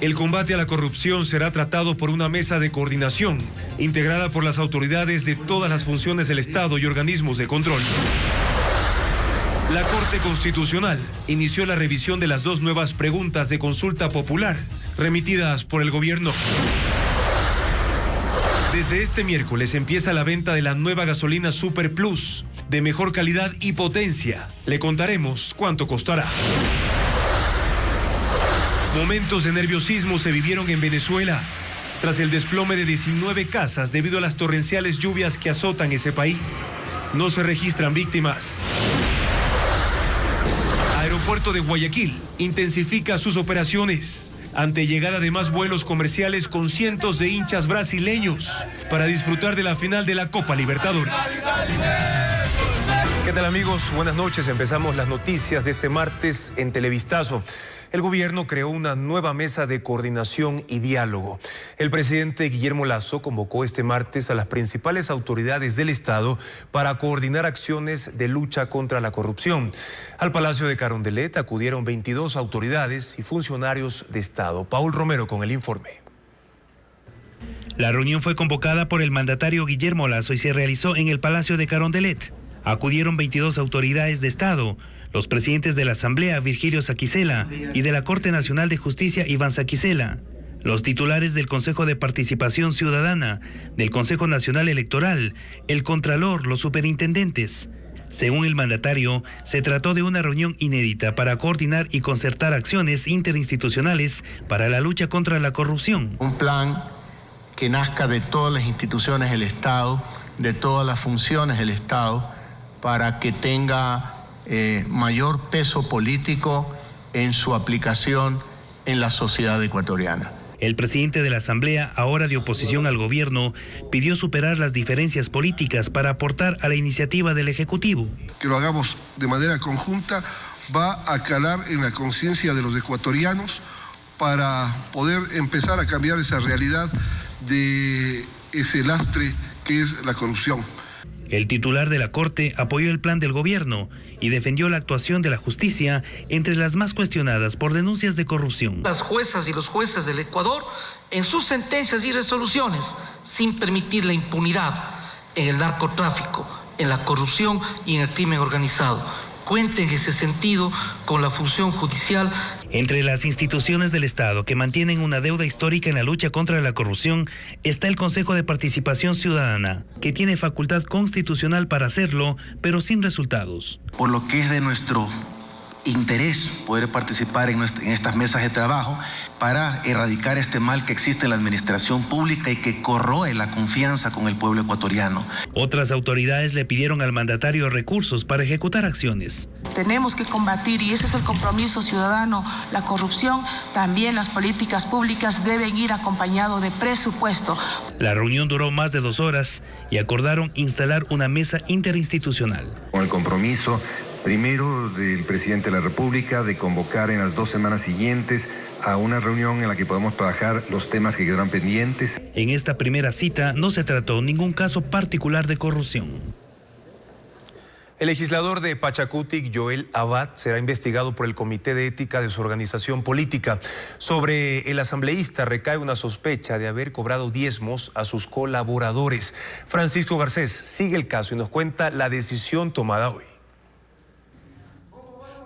El combate a la corrupción será tratado por una mesa de coordinación, integrada por las autoridades de todas las funciones del Estado y organismos de control. La Corte Constitucional inició la revisión de las 2 nuevas preguntas de consulta popular, remitidas por el gobierno. Desde este miércoles empieza la venta de la nueva gasolina Super Plus, de mejor calidad y potencia. Le contaremos cuánto costará. Momentos de nerviosismo se vivieron en Venezuela tras el desplome de 19 casas debido a las torrenciales lluvias que azotan ese país. No se registran víctimas. Aeropuerto de Guayaquil intensifica sus operaciones ante llegada de más vuelos comerciales con cientos de hinchas brasileños para disfrutar de la final de la Copa Libertadores. ¿Qué tal, amigos? Buenas noches. Empezamos las noticias de este martes en Televistazo. El gobierno creó una nueva mesa de coordinación y diálogo. El presidente Guillermo Lasso convocó este martes a las principales autoridades del Estado para coordinar acciones de lucha contra la corrupción. Al Palacio de Carondelet acudieron 22 autoridades y funcionarios de Estado. Paul Romero con el informe. La reunión fue convocada por el mandatario Guillermo Lasso y se realizó en el Palacio de Carondelet. Acudieron 22 autoridades de Estado, los presidentes de la Asamblea, Virgilio Saquicela, y de la Corte Nacional de Justicia, Iván Saquicela, los titulares del Consejo de Participación Ciudadana, del Consejo Nacional Electoral, el Contralor, los superintendentes. Según el mandatario, se trató de una reunión inédita para coordinar y concertar acciones interinstitucionales para la lucha contra la corrupción. Un plan que nazca de todas las instituciones del Estado, de todas las funciones del Estado, para que tenga mayor peso político en su aplicación en la sociedad ecuatoriana. El presidente de la Asamblea, ahora de oposición al gobierno, pidió superar las diferencias políticas para aportar a la iniciativa del Ejecutivo. Que lo hagamos de manera conjunta va a calar en la conciencia de los ecuatorianos para poder empezar a cambiar esa realidad de ese lastre que es la corrupción. El titular de la Corte apoyó el plan del gobierno y defendió la actuación de la justicia entre las más cuestionadas por denuncias de corrupción. Las juezas y los jueces del Ecuador, en sus sentencias y resoluciones, sin permitir la impunidad en el narcotráfico, en la corrupción y en el crimen organizado. Cuente en ese sentido con la función judicial. Entre las instituciones del Estado que mantienen una deuda histórica en la lucha contra la corrupción está el Consejo de Participación Ciudadana, que tiene facultad constitucional para hacerlo, pero sin resultados. Por lo que es de nuestro interés poder participar en estas mesas de trabajo para erradicar este mal que existe en la administración pública y que corroe la confianza con el pueblo ecuatoriano. Otras autoridades le pidieron al mandatario recursos para ejecutar acciones. Tenemos que combatir, y ese es el compromiso ciudadano, la corrupción. También las políticas públicas deben ir acompañadas de presupuesto. La reunión duró más de 2 horas y acordaron instalar una mesa interinstitucional. Con el compromiso primero del presidente de la República de convocar en las 2 semanas siguientes a una reunión en la que podamos trabajar los temas que quedarán pendientes. En esta primera cita no se trató ningún caso particular de corrupción. El legislador de Pachacutic, Joel Abad, será investigado por el Comité de Ética de su organización política. Sobre el asambleísta recae una sospecha de haber cobrado diezmos a sus colaboradores. Francisco Garcés sigue el caso y nos cuenta la decisión tomada hoy.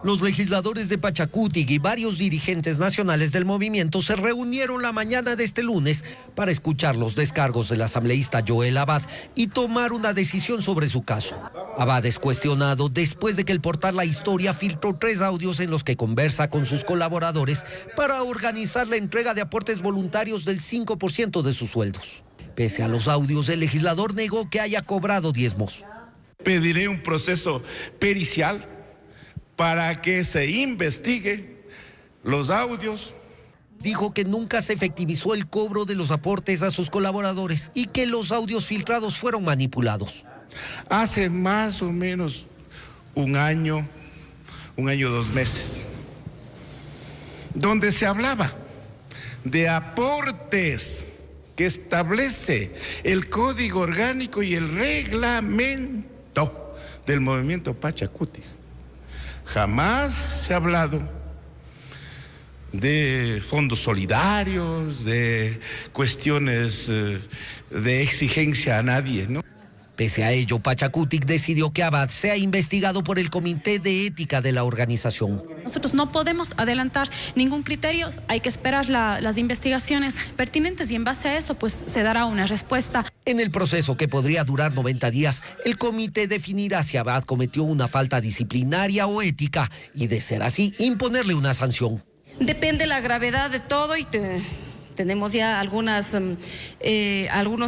Los legisladores de Pachacutic y varios dirigentes nacionales del movimiento se reunieron la mañana de este lunes para escuchar los descargos del asambleísta Joel Abad y tomar una decisión sobre su caso. Abad es cuestionado después de que el portal La Historia filtró 3 audios en los que conversa con sus colaboradores para organizar la entrega de aportes voluntarios del 5% de sus sueldos. Pese a los audios, el legislador negó que haya cobrado diezmos. Pediré un proceso pericial para que se investigue los audios. Dijo que nunca se efectivizó el cobro de los aportes a sus colaboradores y que los audios filtrados fueron manipulados. Hace más o menos un año 2 meses, donde se hablaba de aportes que establece el Código Orgánico y el reglamento del movimiento Pachacutic. Jamás se ha hablado de fondos solidarios, de cuestiones de exigencia a nadie, ¿no? Pese a ello, Pachacutic decidió que Abad sea investigado por el Comité de Ética de la organización. Nosotros no podemos adelantar ningún criterio, hay que esperar las investigaciones pertinentes y en base a eso pues se dará una respuesta. En el proceso, que podría durar 90 días, el comité definirá si Abad cometió una falta disciplinaria o ética y, de ser así, imponerle una sanción. Depende la gravedad de todo y tenemos ya algunos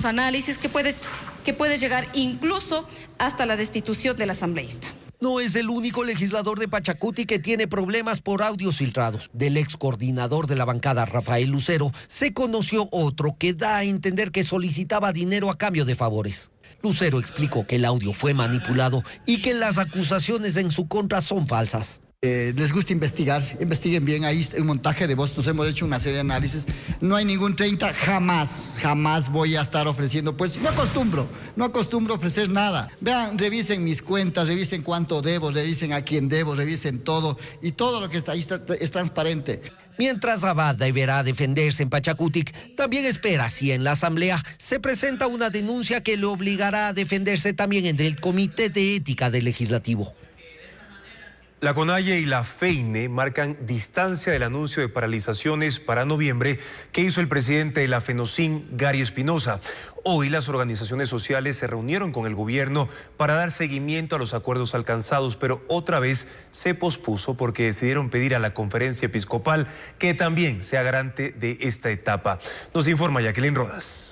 análisis que puede llegar incluso hasta la destitución del asambleísta. No es el único legislador de Pachacuti que tiene problemas por audios filtrados. Del ex coordinador de la bancada, Rafael Lucero, se conoció otro que da a entender que solicitaba dinero a cambio de favores. Lucero explicó que el audio fue manipulado y que las acusaciones en su contra son falsas. Les gusta investigar, investiguen bien, ahí un montaje de voz, nos hemos hecho una serie de análisis, no hay ningún 30, jamás voy a estar ofreciendo, pues no acostumbro a ofrecer nada. Vean, revisen mis cuentas, revisen cuánto debo, revisen a quién debo, revisen todo, y todo lo que está ahí es transparente. Mientras Abad deberá defenderse en Pachacutic, también espera si en la asamblea se presenta una denuncia que le obligará a defenderse también en el Comité de Ética del Legislativo. La CONAIE y la FEINE marcan distancia del anuncio de paralizaciones para noviembre que hizo el presidente de la FENOCIN, Gary Espinosa. Hoy las organizaciones sociales se reunieron con el gobierno para dar seguimiento a los acuerdos alcanzados, pero otra vez se pospuso porque decidieron pedir a la conferencia episcopal que también sea garante de esta etapa. Nos informa Jacqueline Rodas.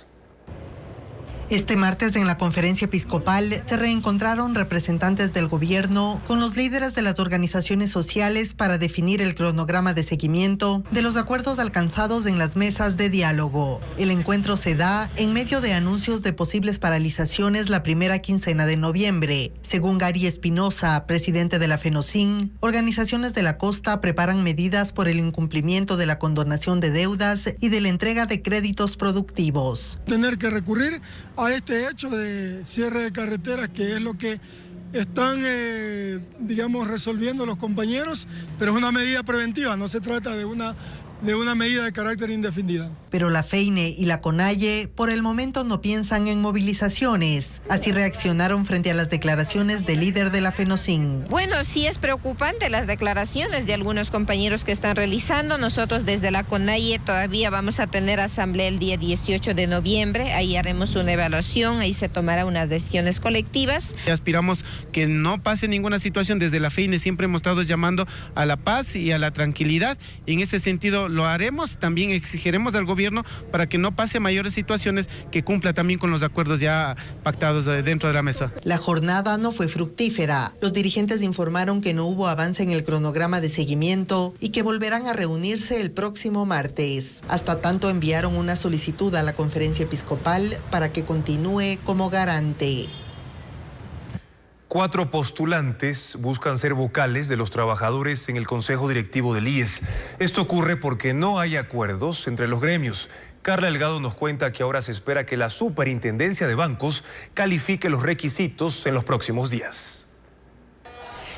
Este martes en la conferencia episcopal se reencontraron representantes del gobierno con los líderes de las organizaciones sociales para definir el cronograma de seguimiento de los acuerdos alcanzados en las mesas de diálogo. El encuentro se da en medio de anuncios de posibles paralizaciones la primera quincena de noviembre. Según Gary Espinosa, presidente de la FENOCIN, organizaciones de la costa preparan medidas por el incumplimiento de la condonación de deudas y de la entrega de créditos productivos. Tener que recurrir a este hecho de cierre de carreteras, que es lo que están, resolviendo los compañeros, pero es una medida preventiva, no se trata de una medida de carácter indefinida. Pero la FEINE y la CONAIE por el momento no piensan en movilizaciones. Así reaccionaron frente a las declaraciones del líder de la FENOCIN. Bueno, sí es preocupante las declaraciones de algunos compañeros que están realizando. Nosotros desde la CONAIE todavía vamos a tener asamblea el día 18 de noviembre. Ahí haremos una evaluación, ahí se tomarán unas decisiones colectivas. Aspiramos que no pase ninguna situación. Desde la FEINE siempre hemos estado llamando a la paz y a la tranquilidad. Y en ese sentido lo haremos, también exigiremos al gobierno para que no pase mayores situaciones, que cumpla también con los acuerdos ya pactados dentro de la mesa. La jornada no fue fructífera. Los dirigentes informaron que no hubo avance en el cronograma de seguimiento y que volverán a reunirse el próximo martes. Hasta tanto enviaron una solicitud a la conferencia episcopal para que continúe como garante. 4 postulantes buscan ser vocales de los trabajadores en el Consejo Directivo del IES. Esto ocurre porque no hay acuerdos entre los gremios. Carla Delgado nos cuenta que ahora se espera que la Superintendencia de Bancos califique los requisitos en los próximos días.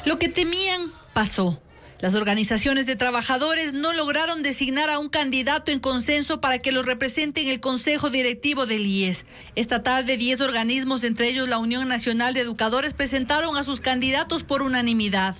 Lo que temían pasó. Las organizaciones de trabajadores no lograron designar a un candidato en consenso para que los represente en el Consejo Directivo del IES. Esta tarde 10 organismos, entre ellos la Unión Nacional de Educadores, presentaron a sus candidatos por unanimidad.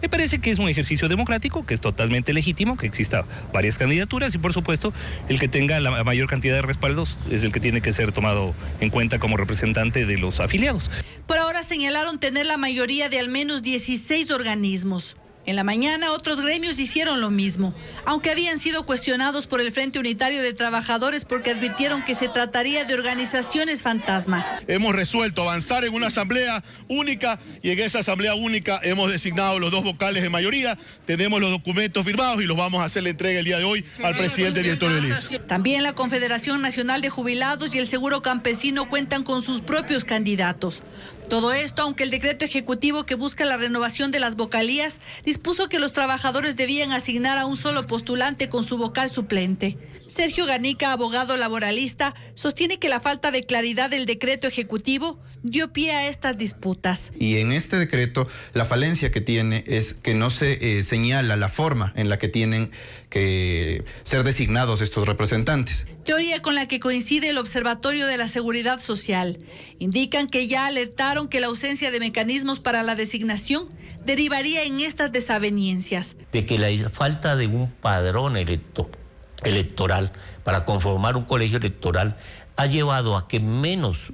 Me parece que es un ejercicio democrático, que es totalmente legítimo, que exista varias candidaturas y por supuesto el que tenga la mayor cantidad de respaldos es el que tiene que ser tomado en cuenta como representante de los afiliados. Por ahora señalaron tener la mayoría de al menos 16 organismos. En la mañana otros gremios hicieron lo mismo, aunque habían sido cuestionados por el Frente Unitario de Trabajadores porque advirtieron que se trataría de organizaciones fantasma. Hemos resuelto avanzar en una asamblea única y en esa asamblea única hemos designado los 2 vocales de mayoría, tenemos los documentos firmados y los vamos a hacer la entrega el día de hoy al presidente director del IES. También la Confederación Nacional de Jubilados y el Seguro Campesino cuentan con sus propios candidatos. Todo esto, aunque el decreto ejecutivo que busca la renovación de las vocalías dispuso que los trabajadores debían asignar a un solo postulante con su vocal suplente. Sergio Ganica, abogado laboralista, sostiene que la falta de claridad del decreto ejecutivo dio pie a estas disputas. Y en este decreto, la falencia que tiene es que no se señala la forma en la que tienen que ser designados estos representantes. Teoría con la que coincide el Observatorio de la Seguridad Social. Indican que ya alertaron que la ausencia de mecanismos para la designación derivaría en estas desavenencias. De que la falta de un padrón electoral para conformar un colegio electoral ha llevado a que en menos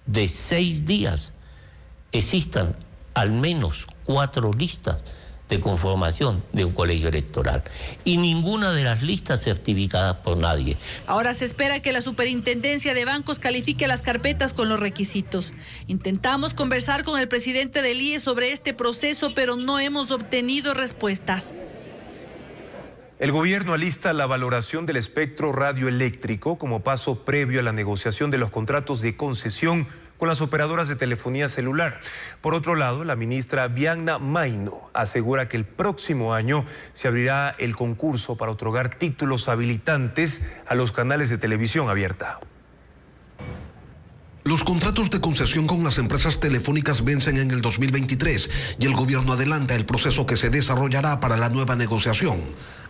de 6 días existan al menos 4 listas de conformación de un colegio electoral y ninguna de las listas certificadas por nadie. Ahora se espera que la Superintendencia de Bancos califique las carpetas con los requisitos. Intentamos conversar con el presidente del IES sobre este proceso, pero no hemos obtenido respuestas. El gobierno alista la valoración del espectro radioeléctrico como paso previo a la negociación de los contratos de concesión con las operadoras de telefonía celular. Por otro lado, la ministra Bianna Maino asegura que el próximo año se abrirá el concurso para otorgar títulos habilitantes a los canales de televisión abierta. Los contratos de concesión con las empresas telefónicas vencen en el 2023 y el gobierno adelanta el proceso que se desarrollará para la nueva negociación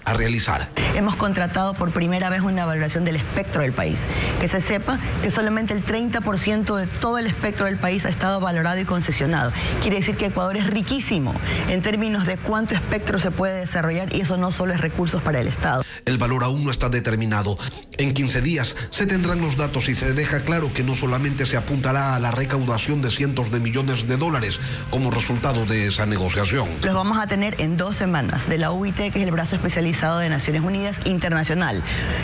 a realizar. Hemos contratado por primera vez una valoración del espectro del país. Que se sepa que solamente el 30% de todo el espectro del país ha estado valorado y concesionado. Quiere decir que Ecuador es riquísimo en términos de cuánto espectro se puede desarrollar y eso no solo es recursos para el Estado. El valor aún no está determinado. En 15 días se tendrán los datos y se deja claro que no solamente se apuntará a la recaudación de cientos de millones de dólares como resultado de esa negociación. Los vamos a tener en 2 semanas de la UIT, que es el brazo especializado de Naciones Unidas internacional.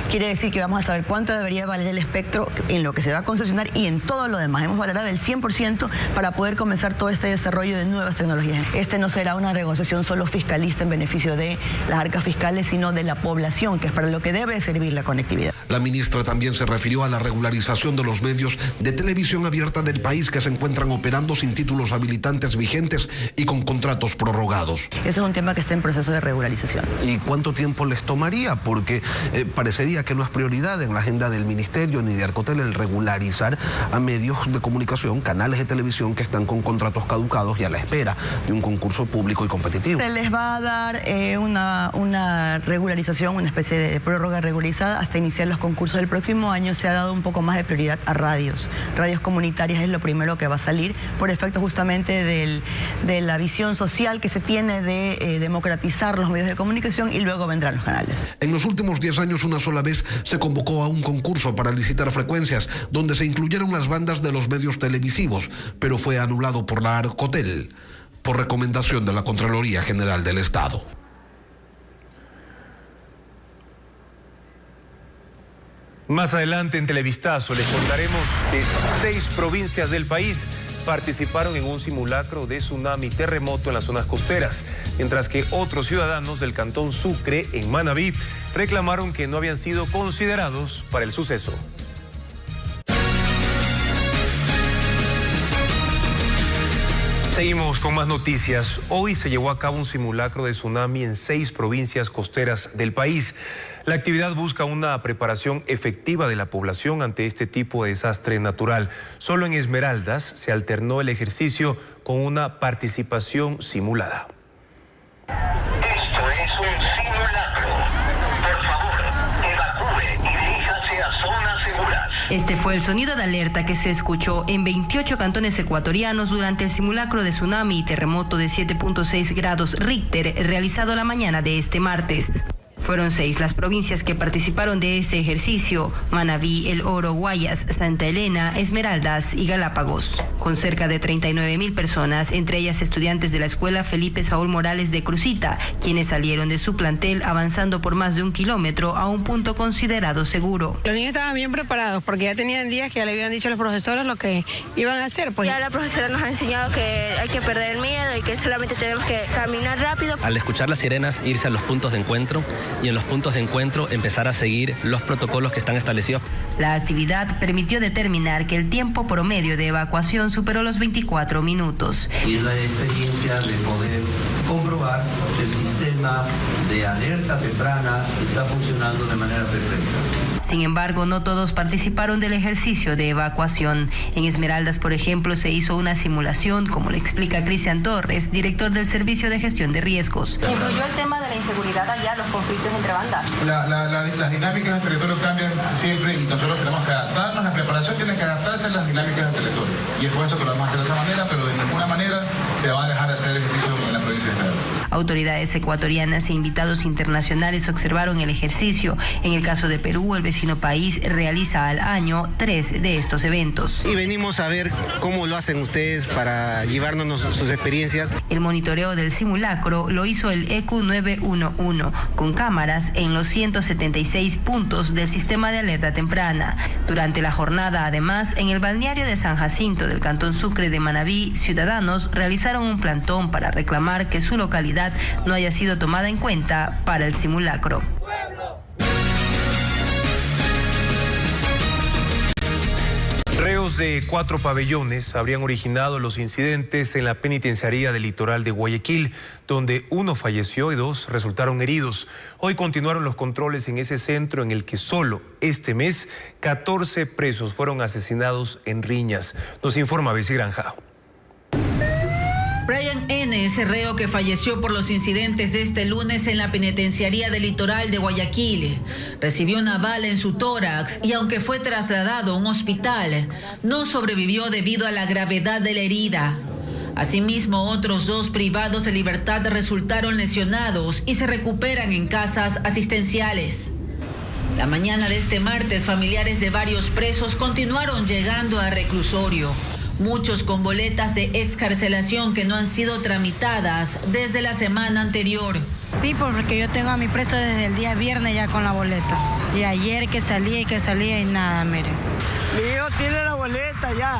Quiere decir que vamos a saber cuánto debería valer el espectro en lo que se va a concesionar y en todo lo demás. Hemos valorado el 100% para poder comenzar todo este desarrollo de nuevas tecnologías. Este no será una negociación solo fiscalista en beneficio de las arcas fiscales, sino de la población, que es para lo que debe servir la conectividad. La ministra también se refirió a la regularización de los medios de televisión abierta del país que se encuentran operando sin títulos habilitantes vigentes y con contratos prorrogados. Eso es un tema que está en proceso de regularización. ¿Y cuánto tiempo les tomaría? Porque parecería que no es prioridad en la agenda del ministerio ni de Arcotel el regularizar a medios de comunicación, canales de televisión que están con contratos caducados y a la espera de un concurso público y competitivo. Se les va a dar una regularización, una especie de prórroga regularizada hasta iniciar los concursos del próximo año. Se ha dado un poco más de prioridad a radios. Radios comunitarias es lo primero que va a salir por efecto justamente de la visión social que se tiene de democratizar los medios de comunicación y luego vendrán los canales. En los últimos 10 años una sola vez se convocó a un concurso para licitar frecuencias donde se incluyeron las bandas de los medios televisivos, pero fue anulado por la Arcotel por recomendación de la Contraloría General del Estado. Más adelante en Televistazo les contaremos que 6 provincias del país participaron en un simulacro de tsunami y terremoto en las zonas costeras, mientras que otros ciudadanos del cantón Sucre, en Manabí, reclamaron que no habían sido considerados para el suceso. Seguimos con más noticias. Hoy se llevó a cabo un simulacro de tsunami en 6 provincias costeras del país. La actividad busca una preparación efectiva de la población ante este tipo de desastre natural. Solo en Esmeraldas se alternó el ejercicio con una participación simulada. Esto es un simulacro. Por favor, evacúe y diríjase a zonas seguras. Este fue el sonido de alerta que se escuchó en 28 cantones ecuatorianos durante el simulacro de tsunami y terremoto de 7.6 grados Richter realizado la mañana de este martes. Fueron 6 las provincias que participaron de este ejercicio: Manabí, El Oro, Guayas, Santa Elena, Esmeraldas y Galápagos, con cerca de 39.000 personas, entre ellas estudiantes de la Escuela Felipe Saúl Morales de Crucita, quienes salieron de su plantel avanzando por más de 1 kilómetro a un punto considerado seguro. Los niños estaban bien preparados porque ya tenían días que ya le habían dicho a los profesores lo que iban a hacer. Pues ya la profesora nos ha enseñado que hay que perder el miedo y que solamente tenemos que caminar rápido. Al escuchar las sirenas, irse a los puntos de encuentro y en los puntos de encuentro empezar a seguir los protocolos que están establecidos. La actividad permitió determinar que el tiempo promedio de evacuación superó los 24 minutos. Y es la experiencia de poder comprobar que el sistema de alerta temprana está funcionando de manera perfecta. Sin embargo, no todos participaron del ejercicio de evacuación. En Esmeraldas, por ejemplo, se hizo una simulación, como le explica Cristian Torres, director del Servicio de Gestión de Riesgos. ¿Influyó el tema de la inseguridad allá, los conflictos entre bandas? Las dinámicas del territorio cambian siempre y nosotros tenemos que adaptarnos. La preparación tiene que adaptarse a las dinámicas del territorio. Y es por eso que lo vamos a hacer de esa manera, pero de ninguna manera se va a dejar de hacer el ejercicio en la provincia de Esmeraldas. Autoridades ecuatorianas e invitados internacionales observaron el ejercicio. En el caso de Perú, el vecino país realiza al año 3 de estos eventos. Y venimos a ver cómo lo hacen ustedes para llevarnos sus experiencias. El monitoreo del simulacro lo hizo el ECU 911 con cámaras en los 176 puntos del sistema de alerta temprana. Durante la jornada, además, en el balneario de San Jacinto del Cantón Sucre de Manabí, ciudadanos realizaron un plantón para reclamar que su localidad no haya sido tomada en cuenta para el simulacro. Reos de 4 pabellones habrían originado los incidentes en la penitenciaría del litoral de Guayaquil, donde 1 falleció y 2 resultaron heridos. Hoy continuaron los controles en ese centro en el que solo este mes 14 presos fueron asesinados en riñas. Nos informa Bessie Granja. Brian N. es el reo que falleció por los incidentes de este lunes en la penitenciaría del litoral de Guayaquil. Recibió una bala en su tórax y aunque fue trasladado a un hospital, no sobrevivió debido a la gravedad de la herida. Asimismo, otros 2 privados de libertad resultaron lesionados y se recuperan en casas asistenciales. La mañana de este martes, familiares de varios presos continuaron llegando al reclusorio. Muchos con boletas de excarcelación que no han sido tramitadas desde la semana anterior. Sí, porque yo tengo a mi preso desde el día viernes ya con la boleta. Y ayer que salía y nada, mire. Mi hijo tiene la boleta ya.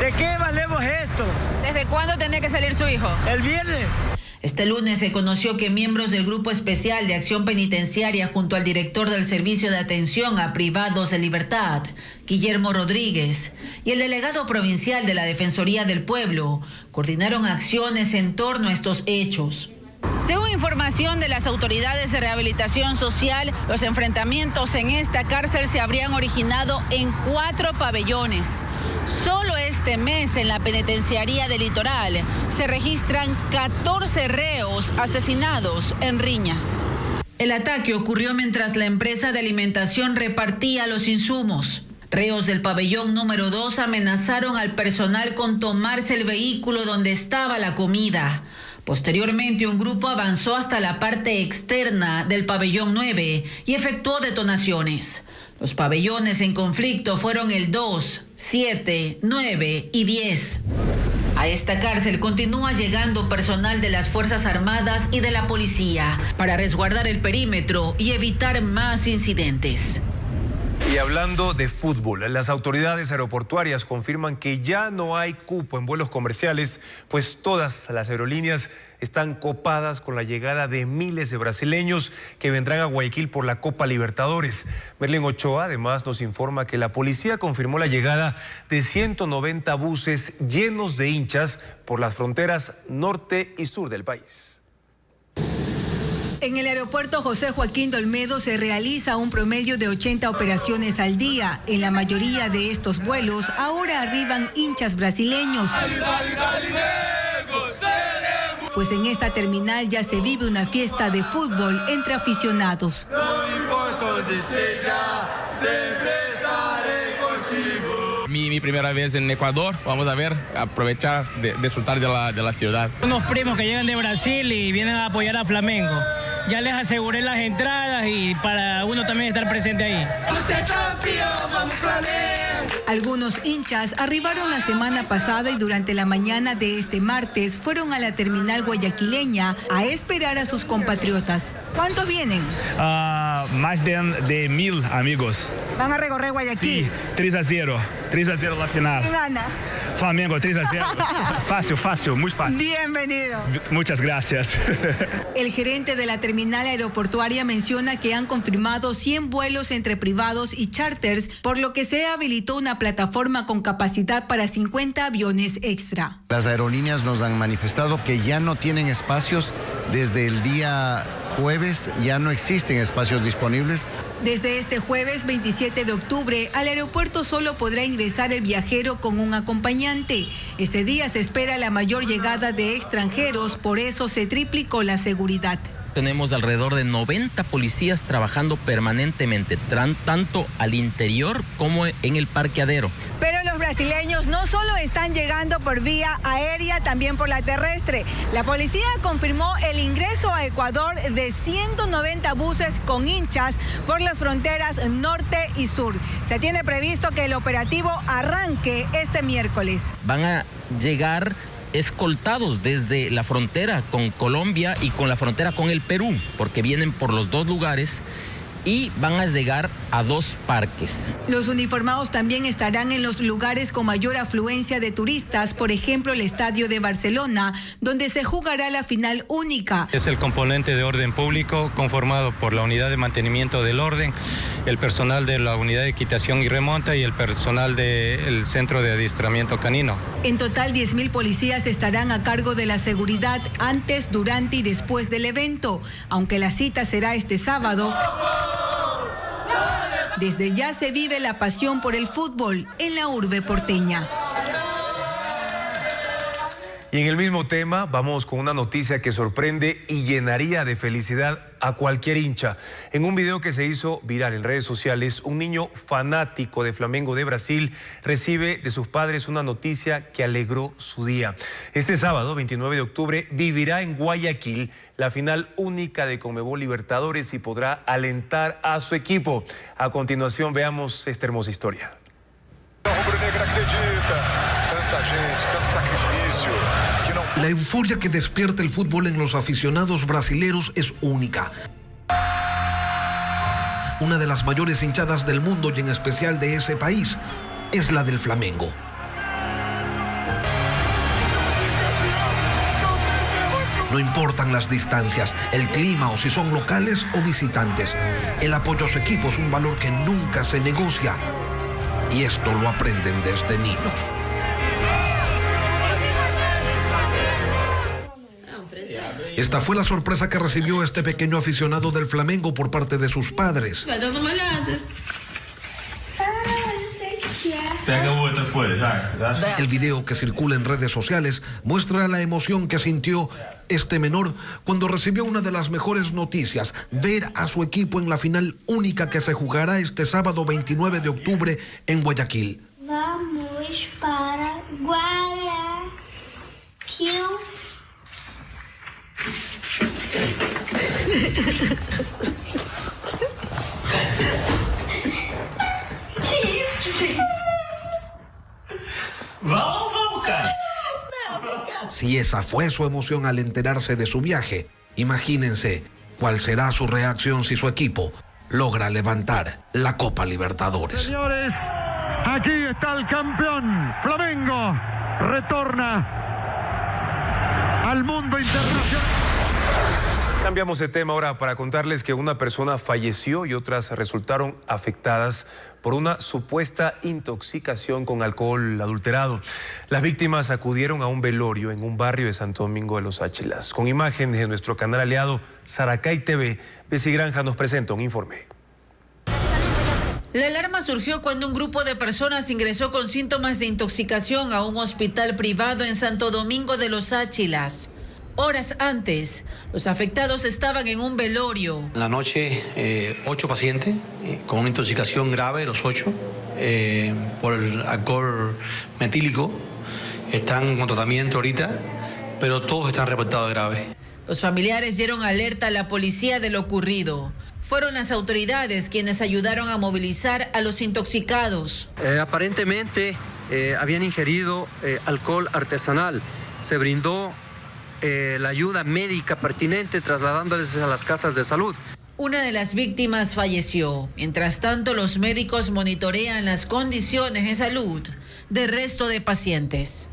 ¿De qué valemos esto? ¿Desde cuándo tenía que salir su hijo? El viernes. Este lunes se conoció que miembros del Grupo Especial de Acción Penitenciaria junto al director del Servicio de Atención a Privados de Libertad, Guillermo Rodríguez, y el delegado provincial de la Defensoría del Pueblo coordinaron acciones en torno a estos hechos. Según información de las autoridades de rehabilitación social, los enfrentamientos en esta cárcel se habrían originado en 4 pabellones. Solo este mes en la penitenciaría del litoral se registran 14 reos asesinados en riñas. El ataque ocurrió mientras la empresa de alimentación repartía los insumos. Reos del pabellón número 2 amenazaron al personal con tomarse el vehículo donde estaba la comida. Posteriormente, un grupo avanzó hasta la parte externa del pabellón 9 y efectuó detonaciones. Los pabellones en conflicto fueron el 2, 7, 9 y 10. A esta cárcel continúa llegando personal de las Fuerzas Armadas y de la policía para resguardar el perímetro y evitar más incidentes. Y hablando de fútbol, las autoridades aeroportuarias confirman que ya no hay cupo en vuelos comerciales, pues todas las aerolíneas están copadas con la llegada de miles de brasileños que vendrán a Guayaquil por la Copa Libertadores. Merlin Ochoa además nos informa que la policía confirmó la llegada de 190 buses llenos de hinchas por las fronteras norte y sur del país. En el aeropuerto José Joaquín de Olmedo se realiza un promedio de 80 operaciones al día. En la mayoría de estos vuelos ahora arriban hinchas brasileños. Pues en esta terminal ya se vive una fiesta de fútbol entre aficionados. Mi primera vez en Ecuador, vamos a ver, aprovechar de disfrutar de la ciudad. Unos primos que llegan de Brasil y vienen a apoyar a Flamengo. Ya les aseguré las entradas y para uno también estar presente ahí. Algunos hinchas arribaron la semana pasada y durante la mañana de este martes fueron a la terminal guayaquileña a esperar a sus compatriotas. ¿Cuántos vienen? Más de 1000 amigos. ¿Van a recorrer Guayaquil? Sí, 3-0. 3-0 la final. ¿Quién gana? Flamengo, 3-0. Fácil, muy fácil. Bienvenido. Muchas gracias. El gerente de la terminal aeroportuaria menciona que han confirmado 100 vuelos entre privados y charters, por lo que se habilitó una plataforma con capacidad para 50 aviones extra. Las aerolíneas nos han manifestado que ya no tienen espacios desde el día jueves, ya no existen espacios disponibles Desde este jueves 27 de octubre, al aeropuerto solo podrá ingresar el viajero con un acompañante. Este día se espera la mayor llegada de extranjeros, por eso se triplicó la seguridad. Tenemos alrededor de 90 policías trabajando permanentemente, tanto al interior como en el parqueadero. Pero los brasileños no solo están llegando por vía aérea, también por la terrestre. La policía confirmó el ingreso a Ecuador de 190 buses con hinchas por las fronteras norte y sur. Se tiene previsto que el operativo arranque este miércoles. Van a llegar escoltados desde la frontera con Colombia y con la frontera con el Perú, porque vienen por los dos lugares y van a llegar a 2 parques. Los uniformados también estarán en los lugares con mayor afluencia de turistas, por ejemplo el Estadio de Barcelona, donde se jugará la final única. Es el componente de orden público conformado por la unidad de mantenimiento del orden, el personal de la unidad de equitación y remonta y el personal del centro de adiestramiento canino. En total 10.000 policías estarán a cargo de la seguridad antes, durante y después del evento, aunque la cita será este sábado. Desde ya se vive la pasión por el fútbol en la urbe porteña. Y en el mismo tema, vamos con una noticia que sorprende y llenaría de felicidad a cualquier hincha. En un video que se hizo viral en redes sociales, un niño fanático de Flamengo de Brasil recibe de sus padres una noticia que alegró su día. Este sábado, 29 de octubre, vivirá en Guayaquil la final única de Conmebol Libertadores y podrá alentar a su equipo. A continuación, veamos esta hermosa historia. La euforia que despierta el fútbol en los aficionados brasileros es única. Una de las mayores hinchadas del mundo y en especial de ese país es la del Flamengo. No importan las distancias, el clima o si son locales o visitantes. El apoyo a su equipo es un valor que nunca se negocia. Y esto lo aprenden desde niños. Esta fue la sorpresa que recibió este pequeño aficionado del Flamengo por parte de sus padres. El video que circula en redes sociales muestra la emoción que sintió este menor cuando recibió una de las mejores noticias, ver a su equipo en la final única que se jugará este sábado 29 de octubre en Guayaquil. Vamos para Guayaquil. Si esa fue su emoción al enterarse de su viaje, imagínense cuál será su reacción si su equipo logra levantar la Copa Libertadores. Señores, aquí está el campeón. Flamengo retorna al mundo internacional. Cambiamos de tema ahora para contarles que una persona falleció y otras resultaron afectadas por una supuesta intoxicación con alcohol adulterado. Las víctimas acudieron a un velorio en un barrio de Santo Domingo de los Áchilas. Con imágenes de nuestro canal aliado Saracay TV, Bessie Granja nos presenta un informe. La alarma surgió cuando un grupo de personas ingresó con síntomas de intoxicación a un hospital privado en Santo Domingo de los Áchilas. Horas antes, los afectados estaban en un velorio. En la noche, 8 pacientes con una intoxicación grave, los 8, por alcohol metílico. Están con tratamiento ahorita, pero todos están reportados graves. Los familiares dieron alerta a la policía de lo ocurrido. Fueron las autoridades quienes ayudaron a movilizar a los intoxicados. Aparentemente habían ingerido alcohol artesanal. Se brindó la ayuda médica pertinente trasladándoles a las casas de salud. Una de las víctimas falleció. Mientras tanto, los médicos monitorean las condiciones de salud del resto de pacientes.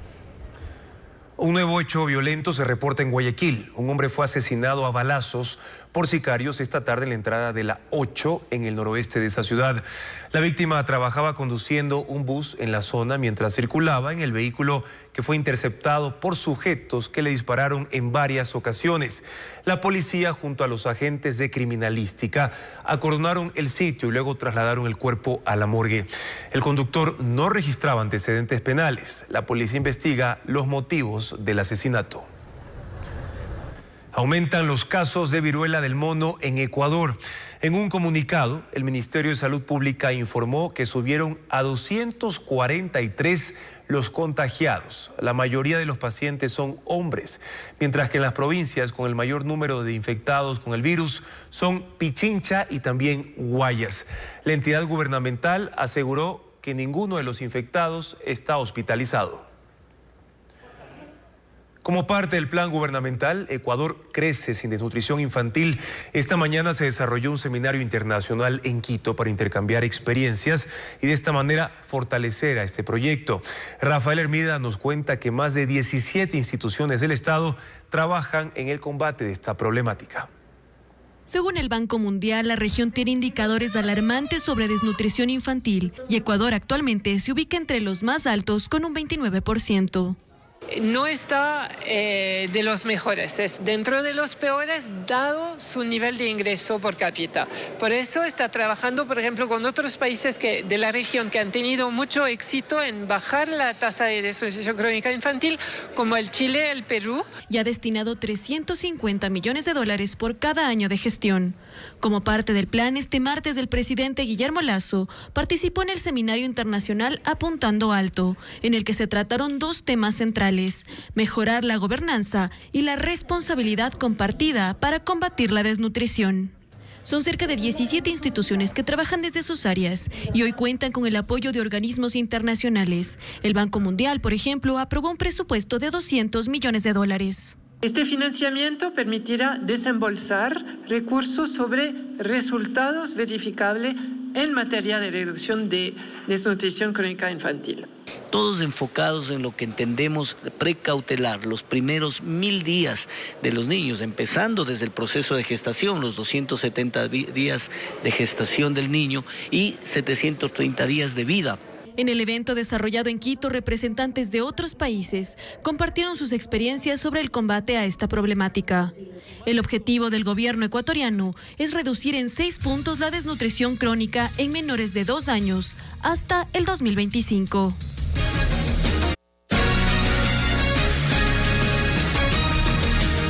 Un nuevo hecho violento se reporta en Guayaquil. Un hombre fue asesinado a balazos por sicarios esta tarde en la entrada de la 8 en el noroeste de esa ciudad. La víctima trabajaba conduciendo un bus en la zona mientras circulaba en el vehículo que fue interceptado por sujetos que le dispararon en varias ocasiones. La policía junto a los agentes de criminalística acordonaron el sitio y luego trasladaron el cuerpo a la morgue. El conductor no registraba antecedentes penales. La policía investiga los motivos del asesinato. Aumentan los casos de viruela del mono en Ecuador. En un comunicado, el Ministerio de Salud Pública informó que subieron a 243 los contagiados. La mayoría de los pacientes son hombres, mientras que en las provincias con el mayor número de infectados con el virus son Pichincha y también Guayas. La entidad gubernamental aseguró que ninguno de los infectados está hospitalizado. Como parte del plan gubernamental, Ecuador crece sin desnutrición infantil. Esta mañana se desarrolló un seminario internacional en Quito para intercambiar experiencias y de esta manera fortalecer a este proyecto. Rafael Hermida nos cuenta que más de 17 instituciones del Estado trabajan en el combate de esta problemática. Según el Banco Mundial, la región tiene indicadores alarmantes sobre desnutrición infantil y Ecuador actualmente se ubica entre los más altos con un 29%. No está de los mejores, es dentro de los peores dado su nivel de ingreso por cápita. Por eso está trabajando, por ejemplo, con otros países de la región que han tenido mucho éxito en bajar la tasa de desnutrición crónica infantil, como el Chile, el Perú. Y ha destinado $350 millones por cada año de gestión. Como parte del plan, este martes el presidente Guillermo Lasso participó en el seminario internacional Apuntando Alto, en el que se trataron dos temas centrales: mejorar la gobernanza y la responsabilidad compartida para combatir la desnutrición. Son cerca de 17 instituciones que trabajan desde sus áreas y hoy cuentan con el apoyo de organismos internacionales. El Banco Mundial, por ejemplo, aprobó un presupuesto de $200 millones. Este financiamiento permitirá desembolsar recursos sobre resultados verificables en materia de reducción de desnutrición crónica infantil. Todos enfocados en lo que entendemos precautelar, los primeros 1000 días de los niños, empezando desde el proceso de gestación, los 270 días de gestación del niño y 730 días de vida. En el evento desarrollado en Quito, representantes de otros países compartieron sus experiencias sobre el combate a esta problemática. El objetivo del gobierno ecuatoriano es reducir en 6 puntos la desnutrición crónica en menores de 2 años hasta el 2025.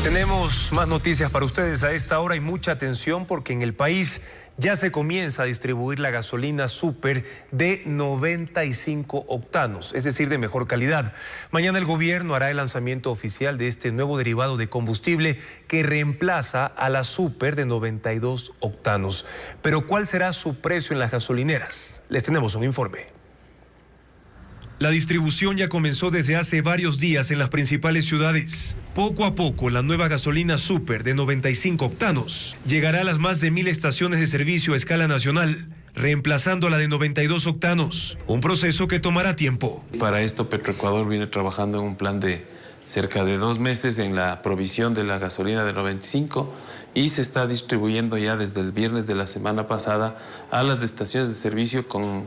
Tenemos más noticias para ustedes a esta hora y mucha atención porque en el país ya se comienza a distribuir la gasolina súper de 95 octanos, es decir, de mejor calidad. Mañana el gobierno hará el lanzamiento oficial de este nuevo derivado de combustible que reemplaza a la súper de 92 octanos. Pero ¿cuál será su precio en las gasolineras? Les tenemos un informe. La distribución ya comenzó desde hace varios días en las principales ciudades. Poco a poco, la nueva gasolina súper de 95 octanos llegará a las más de 1000 estaciones de servicio a escala nacional, reemplazando a la de 92 octanos, un proceso que tomará tiempo. Para esto, Petroecuador viene trabajando en un plan de cerca de 2 meses en la provisión de la gasolina de 95 y se está distribuyendo ya desde el viernes de la semana pasada a las estaciones de servicio con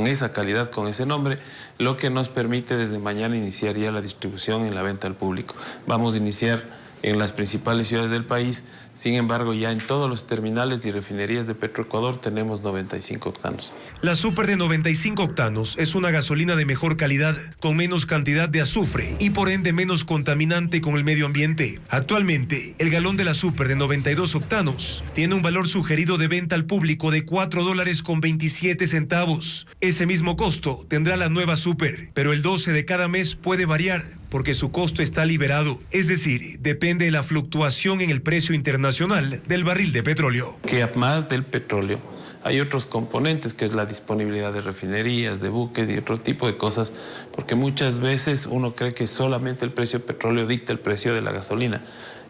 esa calidad, con ese nombre, lo que nos permite desde mañana iniciar ya la distribución en la venta al público. Vamos a iniciar en las principales ciudades del país. Sin embargo, ya en todos los terminales y refinerías de Petroecuador tenemos 95 octanos. La súper de 95 octanos es una gasolina de mejor calidad, con menos cantidad de azufre y por ende menos contaminante con el medio ambiente. Actualmente, el galón de la súper de 92 octanos tiene un valor sugerido de venta al público de $4.27. Ese mismo costo tendrá la nueva súper, pero el 12 de cada mes puede variar porque su costo está liberado, es decir, depende de la fluctuación en el precio internacional del barril de petróleo. Que además del petróleo hay otros componentes, que es la disponibilidad de refinerías, de buques y otro tipo de cosas, porque muchas veces uno cree que solamente el precio del petróleo dicta el precio de la gasolina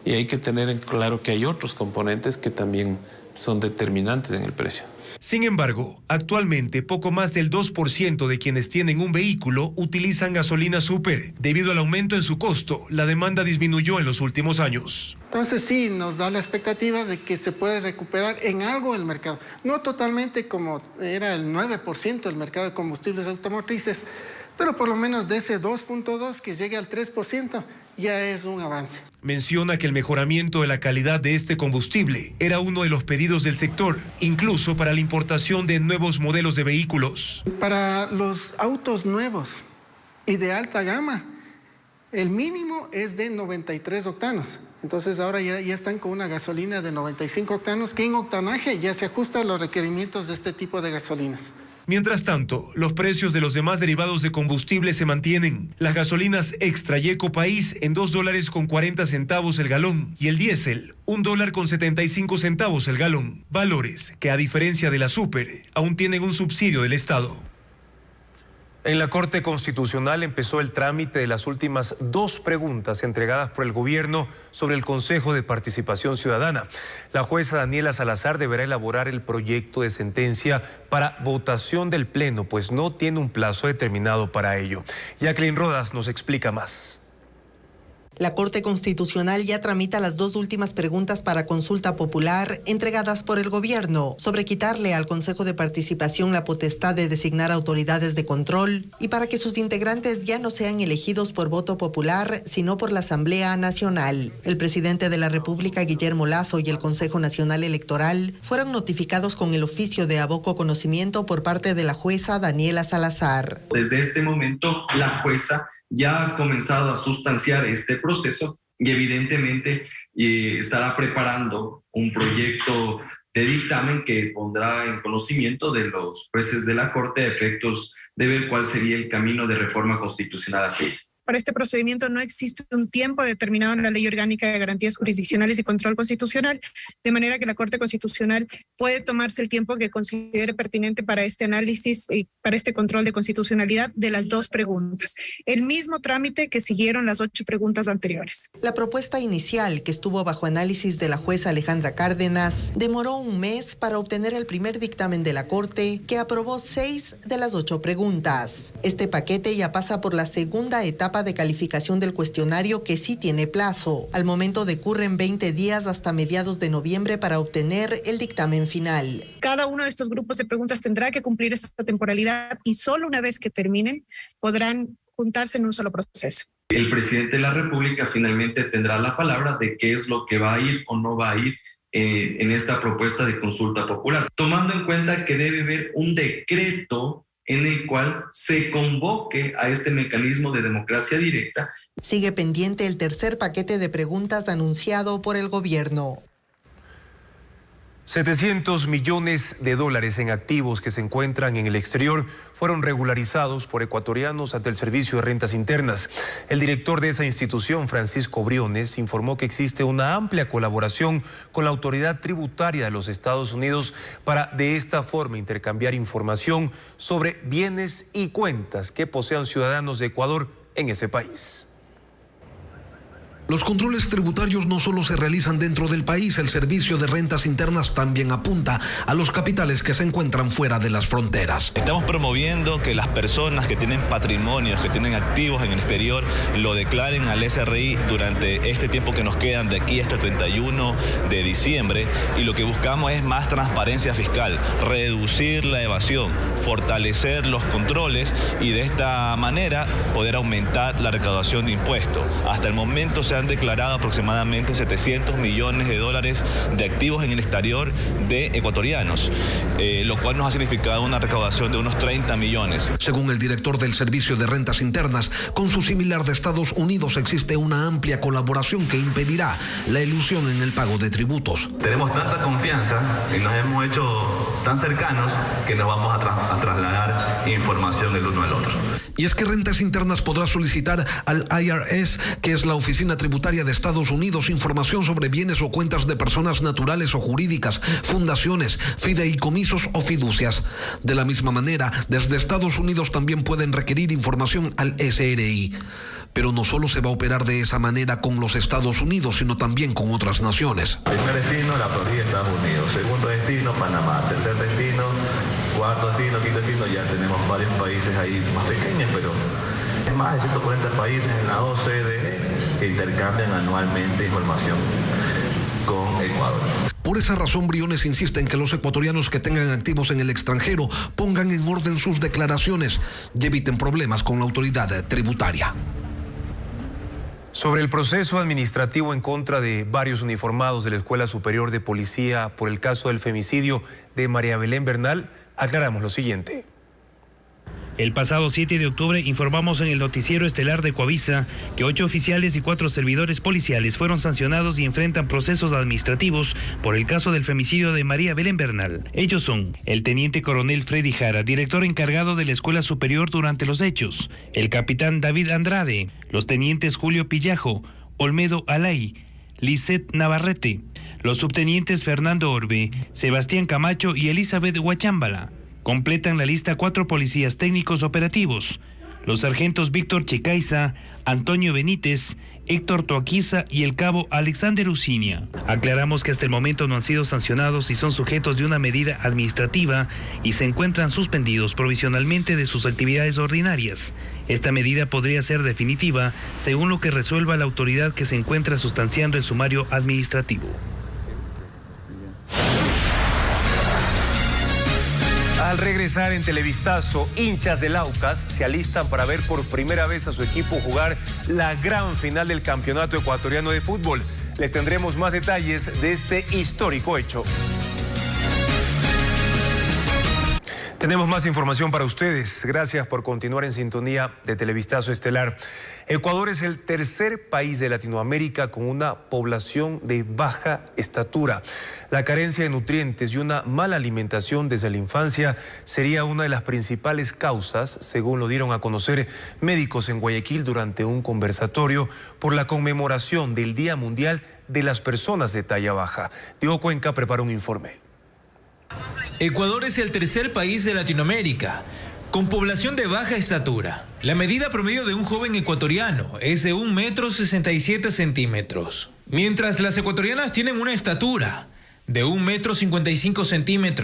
y hay que tener en claro que hay otros componentes que también son determinantes en el precio. Sin embargo, actualmente poco más del 2% de quienes tienen un vehículo utilizan gasolina súper. Debido al aumento en su costo, la demanda disminuyó en los últimos años. Entonces sí, nos da la expectativa de que se puede recuperar en algo el mercado. No totalmente como era el 9% del mercado de combustibles automotrices, pero por lo menos de ese 2.2 que llegue al 3% ya es un avance. Menciona que el mejoramiento de la calidad de este combustible era uno de los pedidos del sector, incluso para la importación de nuevos modelos de vehículos. Para los autos nuevos y de alta gama, el mínimo es de 93 octanos. Entonces ahora ya están con una gasolina de 95 octanos que en octanaje ya se ajusta a los requerimientos de este tipo de gasolinas. Mientras tanto, los precios de los demás derivados de combustible se mantienen. Las gasolinas extra y Ecopaís en $2.40 el galón y el diésel $1.75 el galón. Valores que, a diferencia de la súper, aún tienen un subsidio del Estado. En la Corte Constitucional empezó el trámite de las últimas 2 preguntas entregadas por el gobierno sobre el Consejo de Participación Ciudadana. La jueza Daniela Salazar deberá elaborar el proyecto de sentencia para votación del Pleno, pues no tiene un plazo determinado para ello. Jacqueline Rodas nos explica más. La Corte Constitucional ya tramita las 2 últimas preguntas para consulta popular entregadas por el gobierno sobre quitarle al Consejo de Participación la potestad de designar autoridades de control y para que sus integrantes ya no sean elegidos por voto popular, sino por la Asamblea Nacional. El presidente de la República, Guillermo Lasso, y el Consejo Nacional Electoral fueron notificados con el oficio de aboco conocimiento por parte de la jueza Daniela Salazar. Desde este momento, la jueza ya ha comenzado a sustanciar este proceso y evidentemente estará preparando un proyecto de dictamen que pondrá en conocimiento de los jueces de la Corte a efectos de ver cuál sería el camino de reforma constitucional a seguir. Para este procedimiento no existe un tiempo determinado en la Ley Orgánica de Garantías Jurisdiccionales y Control Constitucional, de manera que la Corte Constitucional puede tomarse el tiempo que considere pertinente para este análisis y para este control de constitucionalidad de las 2 preguntas. El mismo trámite que siguieron las 8 preguntas anteriores. La propuesta inicial, que estuvo bajo análisis de la jueza Alejandra Cárdenas, demoró un mes para obtener el primer dictamen de la Corte, que aprobó 6 de las 8 preguntas. Este paquete ya pasa por la segunda etapa de calificación del cuestionario, que sí tiene plazo. Al momento decurren 20 días hasta mediados de noviembre para obtener el dictamen final. Cada uno de estos grupos de preguntas tendrá que cumplir esta temporalidad y solo una vez que terminen podrán juntarse en un solo proceso. El presidente de la República finalmente tendrá la palabra de qué es lo que va a ir o no va a ir en esta propuesta de consulta popular, tomando en cuenta que debe haber un decreto en el cual se convoque a este mecanismo de democracia directa. Sigue pendiente el tercer paquete de preguntas anunciado por el gobierno. 700 millones de dólares en activos que se encuentran en el exterior fueron regularizados por ecuatorianos ante el Servicio de Rentas Internas. El director de esa institución, Francisco Briones, informó que existe una amplia colaboración con la autoridad tributaria de los Estados Unidos para de esta forma intercambiar información sobre bienes y cuentas que posean ciudadanos de Ecuador en ese país. Los controles tributarios no solo se realizan dentro del país, el Servicio de Rentas Internas también apunta a los capitales que se encuentran fuera de las fronteras. Estamos promoviendo que las personas que tienen patrimonios, que tienen activos en el exterior, lo declaren al SRI durante este tiempo que nos quedan de aquí hasta el 31 de diciembre, y lo que buscamos es más transparencia fiscal, reducir la evasión, fortalecer los controles y de esta manera poder aumentar la recaudación de impuestos. Hasta el momento se han declarado aproximadamente 700 millones de dólares de activos en el exterior de ecuatorianos, lo cual nos ha significado una recaudación de unos 30 millones. Según el director del Servicio de Rentas Internas, con su similar de Estados Unidos existe una amplia colaboración que impedirá la elusión en el pago de tributos. Tenemos tanta confianza y nos hemos hecho tan cercanos que nos vamos a trasladar información del uno al otro. Y es que Rentas Internas podrá solicitar al IRS, que es la Oficina Tributaria de Estados Unidos, información sobre bienes o cuentas de personas naturales o jurídicas, fundaciones, fideicomisos o fiducias. De la misma manera, desde Estados Unidos también pueden requerir información al SRI. Pero no solo se va a operar de esa manera con los Estados Unidos, sino también con otras naciones. Primer destino, la Florida, Estados Unidos. Segundo destino, Panamá. Tercer destino, cuarto destino, quinto destino. Ya tenemos varios países ahí más pequeños, pero es más de 140 países en la OCDE que intercambian anualmente información con Ecuador. Por esa razón, Briones insiste en que los ecuatorianos que tengan activos en el extranjero pongan en orden sus declaraciones y eviten problemas con la autoridad tributaria. Sobre el proceso administrativo en contra de varios uniformados de la Escuela Superior de Policía por el caso del femicidio de María Belén Bernal, aclaramos lo siguiente. El pasado 7 de octubre informamos en el noticiero estelar de Coavisa que 8 oficiales y 4 servidores policiales fueron sancionados y enfrentan procesos administrativos por el caso del femicidio de María Belén Bernal. Ellos son el teniente coronel Freddy Jara, director encargado de la Escuela Superior durante los hechos, el capitán David Andrade, los tenientes Julio Pillajo, Olmedo Alay, Lisette Navarrete, los subtenientes Fernando Orbe, Sebastián Camacho y Elizabeth Huachambala. Completan la lista 4 policías técnicos operativos, los sargentos Víctor Checaiza, Antonio Benítez, Héctor Toaquiza y el cabo Alexander Ucinia. Aclaramos que hasta el momento no han sido sancionados y son sujetos de una medida administrativa y se encuentran suspendidos provisionalmente de sus actividades ordinarias. Esta medida podría ser definitiva según lo que resuelva la autoridad que se encuentra sustanciando el sumario administrativo. Al regresar en Televistazo, hinchas del Aucas se alistan para ver por primera vez a su equipo jugar la gran final del Campeonato Ecuatoriano de Fútbol. Les tendremos más detalles de este histórico hecho. Tenemos más información para ustedes. Gracias por continuar en sintonía de Televistazo Estelar. Ecuador es el tercer país de Latinoamérica con una población de baja estatura. La carencia de nutrientes y una mala alimentación desde la infancia sería una de las principales causas, según lo dieron a conocer médicos en Guayaquil durante un conversatorio por la conmemoración del Día Mundial de las Personas de Talla Baja. Diego Cuenca preparó un informe. Ecuador es el tercer país de Latinoamérica con población de baja estatura. La medida promedio de un joven ecuatoriano es de 1,67 m, mientras las ecuatorianas tienen una estatura de 1,55 m.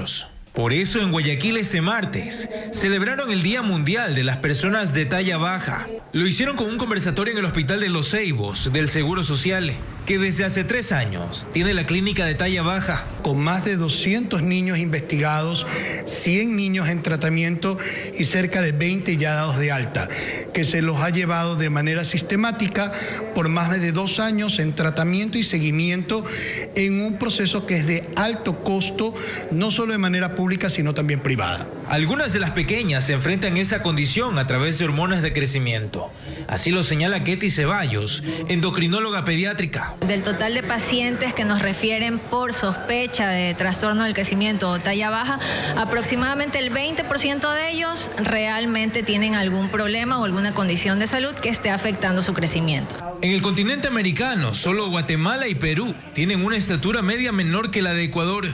Por eso en Guayaquil este martes celebraron el Día Mundial de las Personas de Talla Baja. Lo hicieron con un conversatorio en el Hospital de los Ceibos del Seguro Social, que desde hace 3 años tiene la clínica de talla baja. Con más de 200 niños investigados, 100 niños en tratamiento y cerca de 20 ya dados de alta, que se los ha llevado de manera sistemática por más de 2 años en tratamiento y seguimiento en un proceso que es de alto costo, no solo de manera pública, sino también privada. Algunas de las pequeñas se enfrentan a esa condición a través de hormonas de crecimiento. Así lo señala Ketty Ceballos, endocrinóloga pediátrica. Del total de pacientes que nos refieren por sospecha de trastorno del crecimiento o talla baja, aproximadamente el 20% de ellos realmente tienen algún problema o alguna condición de salud que esté afectando su crecimiento. En el continente americano, solo Guatemala y Perú tienen una estatura media menor que la de Ecuador.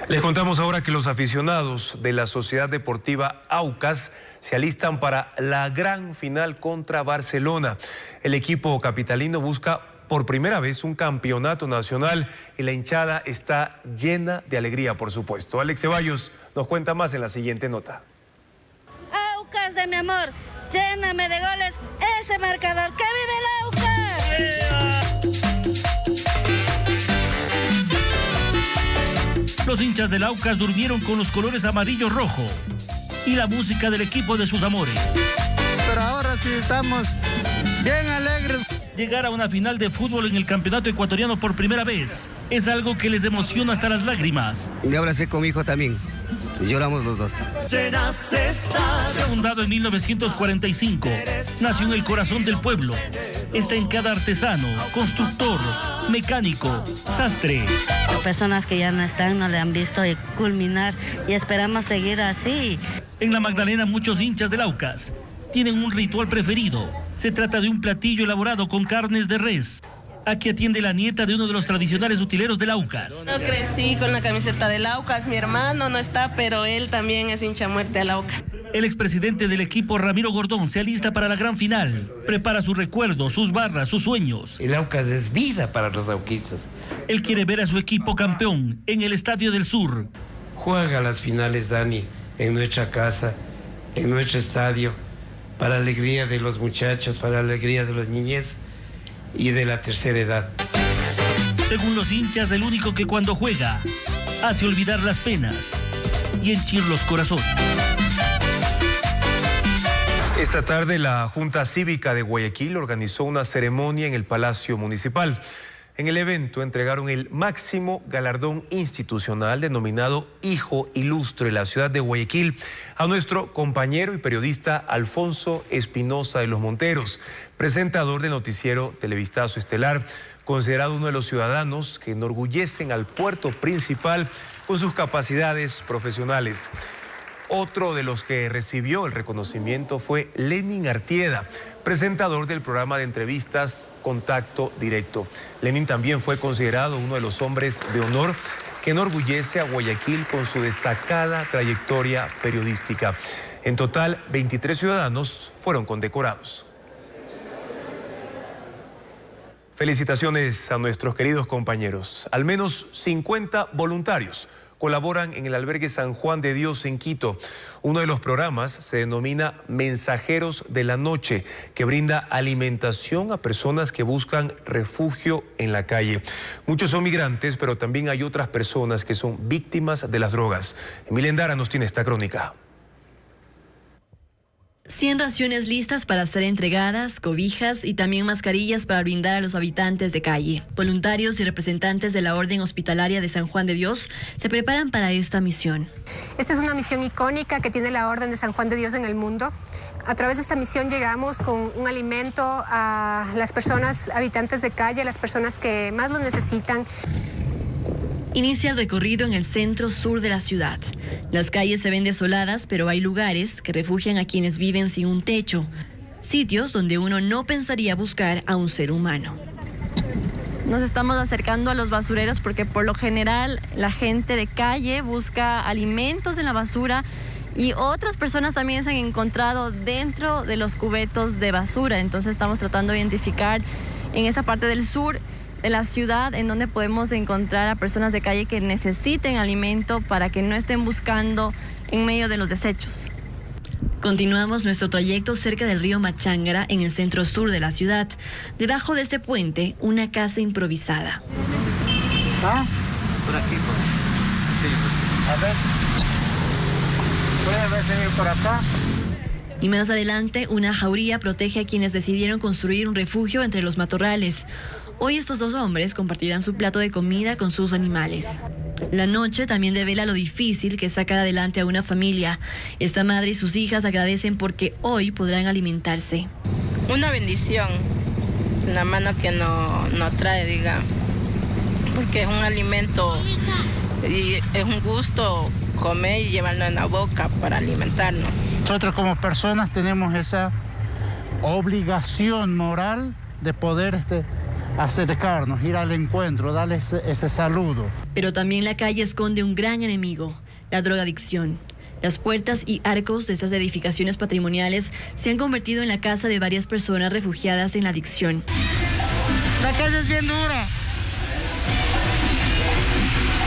Les contamos ahora que los aficionados de la Sociedad Deportiva Aucas se alistan para la gran final contra Barcelona. El equipo capitalino busca por primera vez un campeonato nacional y la hinchada está llena de alegría, por supuesto. Alex Ceballos nos cuenta más en la siguiente nota. Aucas de mi amor, lléname de goles ese marcador. ¡Que vive el Aucas! ¡Yeah! Los hinchas del Aucas durmieron con los colores amarillo-rojo y la música del equipo de sus amores. Pero ahora sí estamos bien alegres. Llegar a una final de fútbol en el campeonato ecuatoriano por primera vez es algo que les emociona hasta las lágrimas. Me abracé con mi hijo también. Lloramos los dos. Fundado en 1945, nació en el corazón del pueblo. Está en cada artesano, constructor, mecánico, sastre. personas que ya no están no le han visto culminar y esperamos seguir así. En La Magdalena, muchos hinchas del Aucas tienen un ritual preferido. Se trata de un platillo elaborado con carnes de res. Aquí atiende la nieta de uno de los tradicionales utileros del Aucas. Yo crecí con la camiseta del Aucas, mi hermano no está, pero él también es hincha muerte al Aucas. El expresidente del equipo, Ramiro Gordón, se alista para la gran final. Prepara sus recuerdos, sus barras, sus sueños. El Aucas es vida para los auquistas. Él quiere ver a su equipo campeón en el Estadio del Sur. Juega las finales, Dani, en nuestra casa, en nuestro estadio, para alegría de los muchachos, para alegría de los niñez y de la tercera edad. Según los hinchas, el único que cuando juega hace olvidar las penas y henchir los corazones. Esta tarde la Junta Cívica de Guayaquil organizó una ceremonia en el Palacio Municipal. En el evento entregaron el máximo galardón institucional denominado Hijo Ilustre de la ciudad de Guayaquil a nuestro compañero y periodista Alfonso Espinosa de los Monteros, presentador del noticiero Televistazo Estelar, considerado uno de los ciudadanos que enorgullecen al puerto principal con sus capacidades profesionales. Otro de los que recibió el reconocimiento fue Lenin Artieda, presentador del programa de entrevistas Contacto Directo. Lenin también fue considerado uno de los hombres de honor que enorgullece a Guayaquil con su destacada trayectoria periodística. En total, 23 ciudadanos fueron condecorados. Felicitaciones a nuestros queridos compañeros. Al menos 50 voluntarios colaboran en el albergue San Juan de Dios en Quito. Uno de los programas se denomina Mensajeros de la Noche, que brinda alimentación a personas que buscan refugio en la calle. Muchos son migrantes, pero también hay otras personas que son víctimas de las drogas. Emilia Endara nos tiene esta crónica. 100 raciones listas para ser entregadas, cobijas y también mascarillas para brindar a los habitantes de calle. Voluntarios y representantes de la Orden Hospitalaria de San Juan de Dios se preparan para esta misión. Esta es una misión icónica que tiene la Orden de San Juan de Dios en el mundo. A través de esta misión llegamos con un alimento a las personas habitantes de calle, a las personas que más lo necesitan. Inicia el recorrido en el centro sur de la ciudad. Las calles se ven desoladas, pero hay lugares que refugian a quienes viven sin un techo. Sitios donde uno no pensaría buscar a un ser humano. Nos estamos acercando a los basureros porque por lo general la gente de calle busca alimentos en la basura y otras personas también se han encontrado dentro de los cubetos de basura. Entonces estamos tratando de identificar en esa parte del sur de la ciudad en donde podemos encontrar a personas de calle que necesiten alimento para que no estén buscando en medio de los desechos. Continuamos nuestro trayecto cerca del río Machángara, en el centro sur de la ciudad. Debajo de este puente, una casa improvisada. ¿Ah? Por aquí, sí. A ver. ¿Puede venir por acá? Y más adelante, una jauría protege a quienes decidieron construir un refugio entre los matorrales. Hoy estos dos hombres compartirán su plato de comida con sus animales. La noche también devela lo difícil que es sacar adelante a una familia. Esta madre y sus hijas agradecen porque hoy podrán alimentarse. Una bendición, la mano que no trae, diga, porque es un alimento y es un gusto comer y llevarlo en la boca para alimentarnos. Nosotros como personas tenemos esa obligación moral de poder acercarnos, ir al encuentro, darles ese saludo. Pero también la calle esconde un gran enemigo, la drogadicción. Las puertas y arcos de estas edificaciones patrimoniales se han convertido en la casa de varias personas refugiadas en la adicción. La calle es bien dura.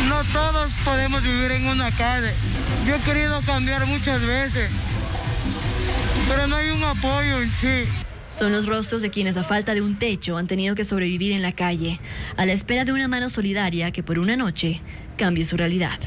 No todos podemos vivir en una calle. Yo he querido cambiar muchas veces, pero no hay un apoyo en sí. Son los rostros de quienes a falta de un techo han tenido que sobrevivir en la calle, a la espera de una mano solidaria que por una noche cambie su realidad.